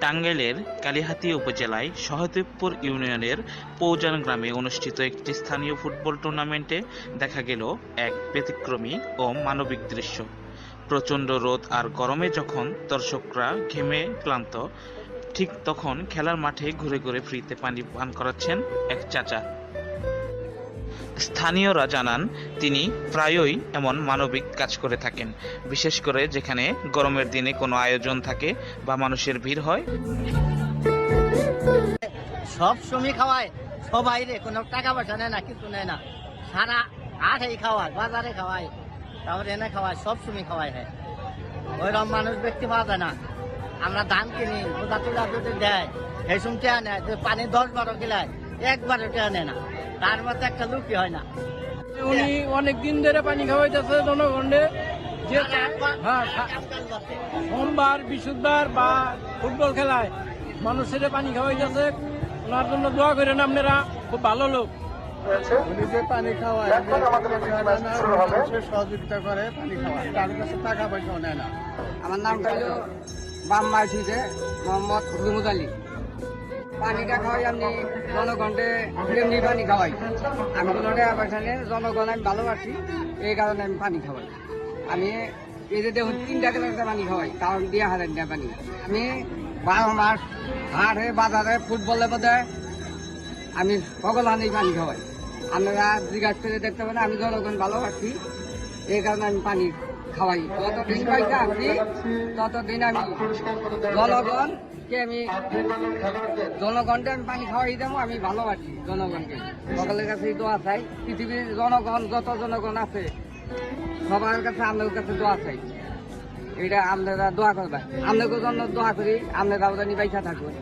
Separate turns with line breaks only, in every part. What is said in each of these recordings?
টাঙ্গাইলের কালিহাতী উপজেলায় সহদেবপুর ইউনিয়নের পৌজান গ্রামে অনুষ্ঠিত একটি স্থানীয় ফুটবল টুর্নামেন্টে দেখা গেল এক ব্যতিক্রমী ও মানবিক দৃশ্য। প্রচণ্ড রোদ আর গরমে যখন দর্শকরা ঘেমে ক্লান্ত, ঠিক তখন খেলার মাঠে ঘুরে ঘুরে ফ্রিতে পানি পান করাচ্ছেন এক চাচা। স্থানীয়রা জানান তিনি প্রায়ই এমন মানবিক কাজ করে থাকেন, বিশেষ করে যেখানে গরমের দিনে কোনো আয়োজন থাকে বা মানুষের ভিড় হয়।
সব সময় খাওয়ায়, সবাই রে, কোনো টাকা পয়সা নেয় না, কিছু নেয় না, সারা হাটেই খাওয়ায়, বাজারে খাওয়ায়, তারপরে এনে খাওয়ায়, সব সময় খাওয়ায়। হ্যাঁ, ওইরকম মানুষ ব্যক্তি পাওয়া যায় না। আমরা ধান কিনি, ওটা তুলা যদি দেয় এই সময় টেয়া নেয়, পানি 10-12 গিলায় একবারও টেয়া নেয় না, তার মধ্যে একটা লুকি হয় না।
উনি অনেক দিন ধরে পানি খাওয়াইতেছে জনগণে, যে সোমবার বৃহস্পতিবার বা ফুটবল খেলায় মানুষের পানি খাওয়াইতেছে। ওনার জন্য দোয়া করেন আপনারা, খুব ভালো লোক।
উনি যে পানি খাওয়ায়, মানুষের সহযোগিতা করে, পানি খাওয়ায়, তার কাছে টাকা পয়সাও নেয় না।
আমার নাম হল বামমাইঠিতে মোহাম্মদ হুকুমত আলী। পানিটা খাওয়াই আমি জনগণকে এমনি পানি খাওয়াই, আমি কোনো টাকা পয়সা নেই, জনগণ আমি ভালোবাসি, এই কারণে আমি পানি খাওয়াই। আমি এই যে দেখুন 3 টাকা পানি খাওয়াই, কারণ 2,000 টাকা পানি। আমি 12 মাস হাটে বাজারে ফুটবলে বোধে আমি সকল হানেই পানি খাওয়াই। আপনারা জিজ্ঞাসা করে দেখতে পারেন, আমি জনগণ ভালোবাসি, এই কারণে আমি পানি খাওয়াই। যতদিন পয়সা আছি ততদিন আমি জনগণকে আমি পানি খাওয়াই দেবো। আমি ভালোবাসি জনগণকে, সকলের কাছে দোয়া চাই। পৃথিবীর জনগণ যত জনগণ আছে সবার কাছে, আপনাদের কাছে দোয়া চাই। এটা আপনারা দোয়া করবেন, আপনাদের জন্য দোয়া করি, আপনারা জানি পয়সা থাকবেন।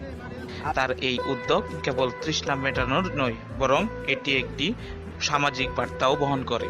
তার এই উদ্যোগ কেবল তৃষ্ণা মেটানোর নয়, বরং এটি একটি সামাজিক বার্তাও বহন করে।